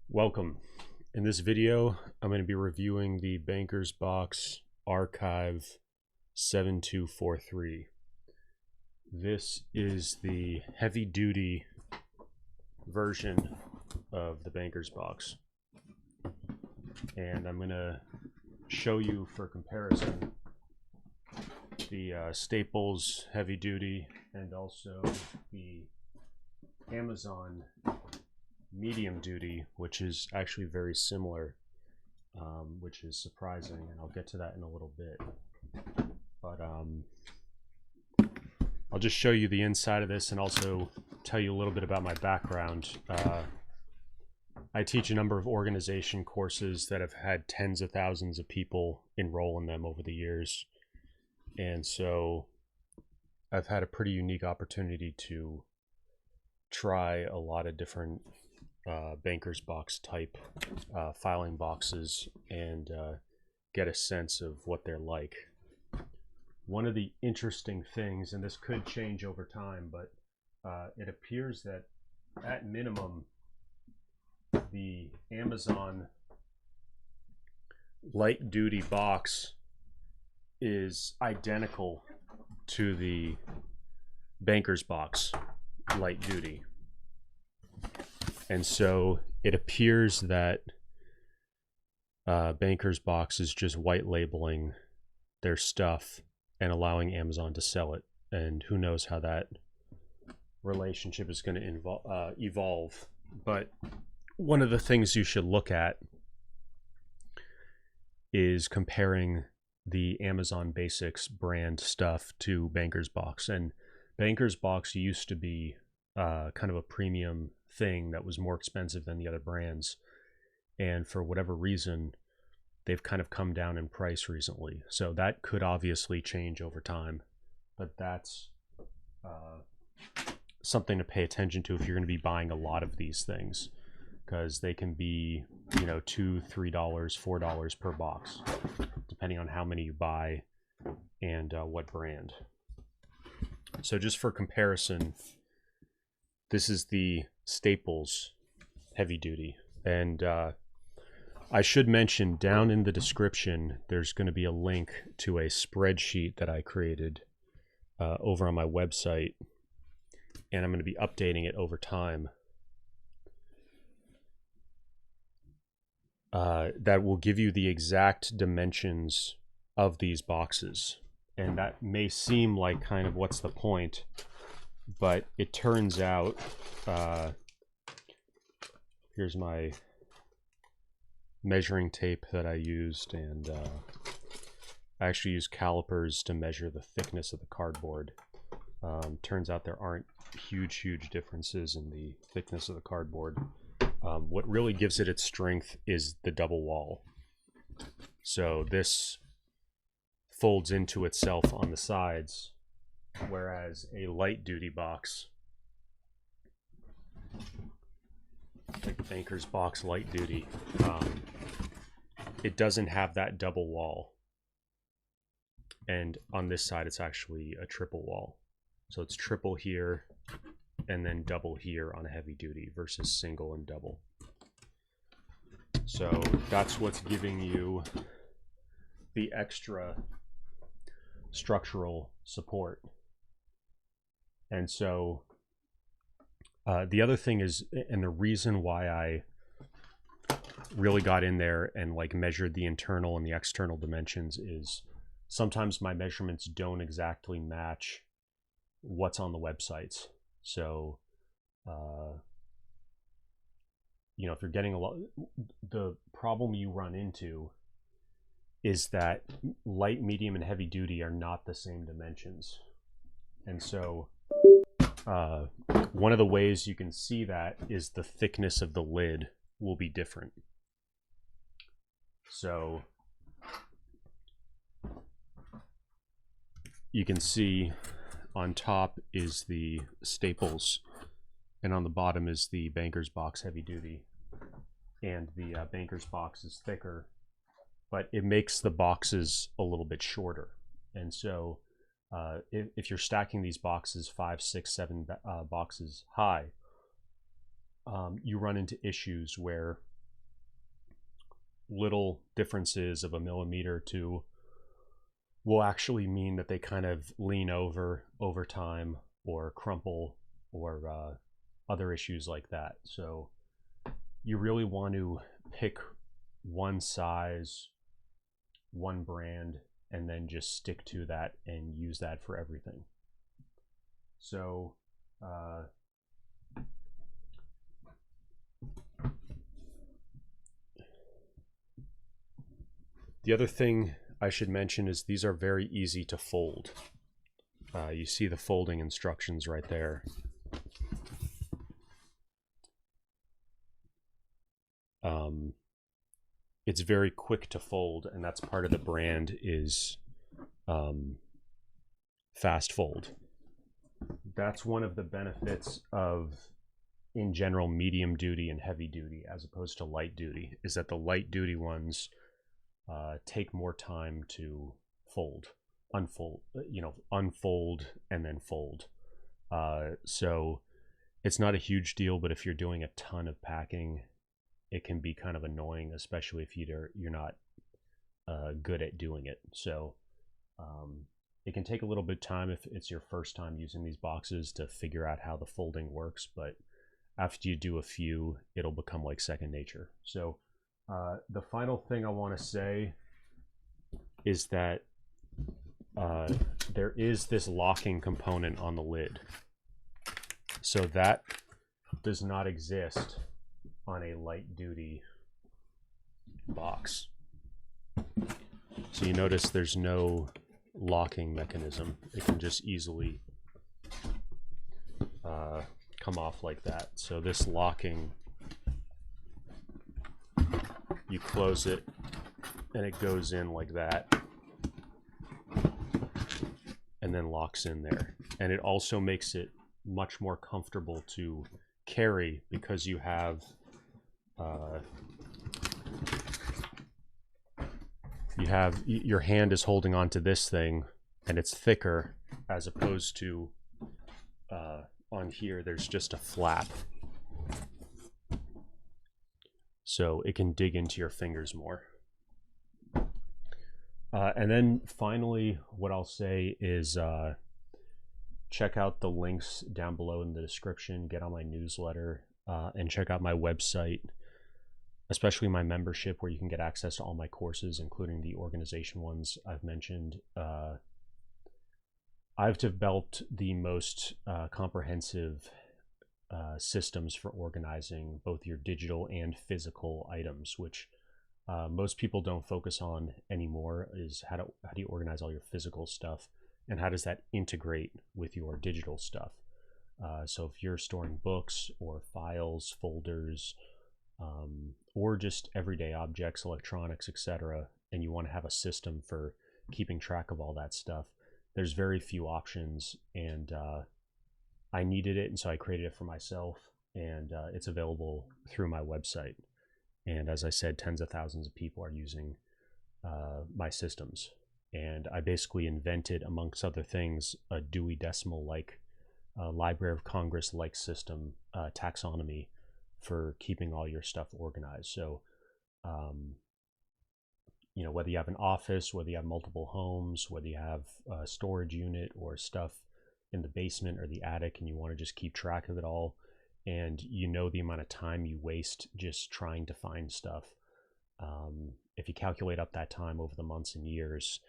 Welcome. In this video, I'm going to be reviewing the Banker's Box Archive 7243. This is the heavy-duty version of the Banker's Box. And I'm going to show you for comparison the Staples heavy-duty and also the Amazon medium duty, which is actually very similar, which is surprising, and I'll get to that in a little bit. But I'll just show you the inside of this and also tell you a little bit about my background. I teach a number of organization courses that have had tens of thousands of people enroll in them over the years, and so I've had a pretty unique opportunity to try a lot of different Banker's Box type filing boxes and get a sense of what they're like. One of the interesting things, and this could change over time, but it appears that at minimum the Amazon light duty box is identical to the Banker's Box light duty. And so it appears that Banker's Box is just white labeling their stuff and allowing Amazon to sell it. And who knows how that relationship is going to evolve. But one of the things you should look at is comparing the Amazon Basics brand stuff to Banker's Box. And Banker's Box used to be kind of a premium thing that was more expensive than the other brands, and for whatever reason they've kind of come down in price recently, so that could obviously change over time, but that's something to pay attention to if you're going to be buying a lot of these things, because they can be, you know, $2, $3, $4 per box depending on how many you buy and what brand. So just for comparison, this is the Staples heavy duty, and I should mention down in the description there's going to be a link to a spreadsheet that I created over on my website, and I'm going to be updating it over time. That will give you the exact dimensions of these boxes, and that may seem like kind of what's the point, but it turns out, here's my measuring tape that I used, and I actually used calipers to measure the thickness of the cardboard. Turns out there aren't huge differences in the thickness of the cardboard. What really gives it its strength is the double wall. So this folds into itself on the sides, whereas a light duty box, like Banker's Box light duty, it doesn't have that double wall, and on this side it's actually a triple wall. So it's triple here and then double here on a heavy duty versus single and double. So that's what's giving you the extra structural support. And so the other thing is, and the reason why I really got in there and like measured the internal and the external dimensions, is sometimes my measurements don't exactly match what's on the websites. So you know, if you're getting a lot, the problem you run into is that light, medium, and heavy duty are not the same dimensions. And so one of the ways you can see that is the thickness of the lid will be different. So you can see on top is the Staples, and on the bottom is the Banker's Box heavy duty. And the Banker's Box is thicker, but it makes the boxes a little bit shorter. And so if you're stacking these boxes 5, 6, 7 boxes high, you run into issues where little differences of a millimeter to will actually mean that they kind of lean over time or crumple or other issues like that. So you really want to pick one size, one brand, and then just stick to that and use that for everything. So the other thing I should mention is these are very easy to fold. You see the folding instructions right there. It's very quick to fold, and that's part of the brand is fast fold. That's one of the benefits of, in general, medium duty and heavy duty as opposed to light duty, is that the light duty ones take more time to unfold and then fold. So it's not a huge deal, but if you're doing a ton of packing, it can be kind of annoying, especially if you're not good at doing it. So it can take a little bit of time if it's your first time using these boxes to figure out how the folding works, but after you do a few, it'll become like second nature. So the final thing I want to say is that there is this locking component on the lid. So that does not exist on a light duty box. So you notice there's no locking mechanism. It can just easily come off like that. So this locking, you close it and it goes in like that and then locks in there. And it also makes it much more comfortable to carry because you have your hand is holding onto this thing and it's thicker as opposed to on here there's just a flap, so it can dig into your fingers more. And then finally what I'll say is check out the links down below in the description, get on my newsletter, and check out my website, especially my membership where you can get access to all my courses, including the organization ones I've mentioned. I've developed the most comprehensive systems for organizing both your digital and physical items, which most people don't focus on anymore, is how do you organize all your physical stuff and how does that integrate with your digital stuff. So if you're storing books or files, folders, or just everyday objects, electronics, etc., and you want to have a system for keeping track of all that stuff, there's very few options, and I needed it, and so I created it for myself, and it's available through my website. And as I said, tens of thousands of people are using my systems. And I basically invented, amongst other things, a Dewey Decimal-like, Library of Congress-like system, taxonomy for keeping all your stuff organized. So, whether you have an office, whether you have multiple homes, whether you have a storage unit or stuff in the basement or the attic, and you want to just keep track of it all, and the amount of time you waste just trying to find stuff. If you calculate up that time over the months and years,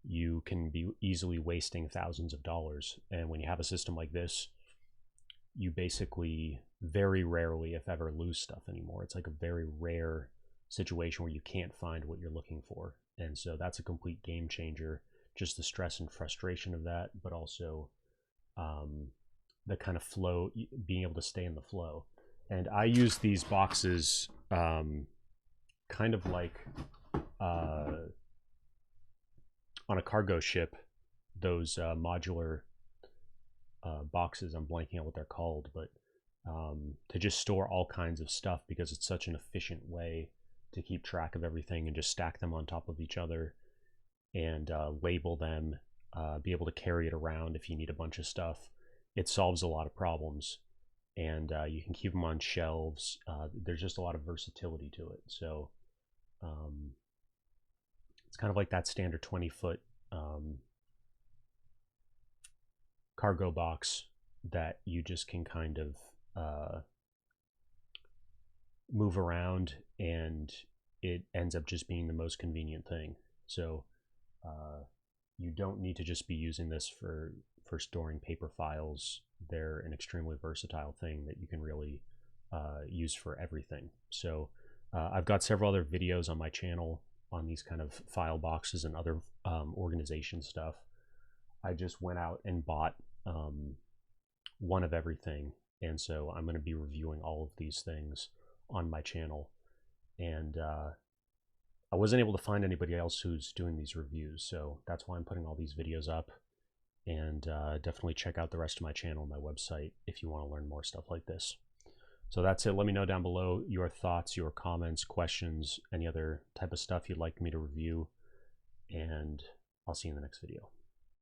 you can be easily wasting thousands of dollars. And when you have a system like this, you basically very rarely, if ever, lose stuff anymore. It's like a very rare situation where you can't find what you're looking for. And so that's a complete game changer, just the stress and frustration of that, but also the kind of flow, being able to stay in the flow. And I use these boxes kind of like on a cargo ship, those modular boxes, I'm blanking out what they're called, but to just store all kinds of stuff, because it's such an efficient way to keep track of everything and just stack them on top of each other and label them, be able to carry it around if you need a bunch of stuff. It solves a lot of problems, and you can keep them on shelves. There's just a lot of versatility to it. So It's kind of like that standard 20-foot cargo box that you just can kind of move around, and it ends up just being the most convenient thing. So you don't need to just be using this for storing paper files. They're an extremely versatile thing that you can really use for everything. So I've got several other videos on my channel on these kind of file boxes and other organization stuff. I just went out and bought one of everything, and so I'm going to be reviewing all of these things on my channel. And I wasn't able to find anybody else who's doing these reviews, so that's why I'm putting all these videos up. And definitely check out the rest of my channel and my website if you want to learn more stuff like this. So that's it. Let me know down below your thoughts, your comments, questions, any other type of stuff you'd like me to review, and I'll see you in the next video.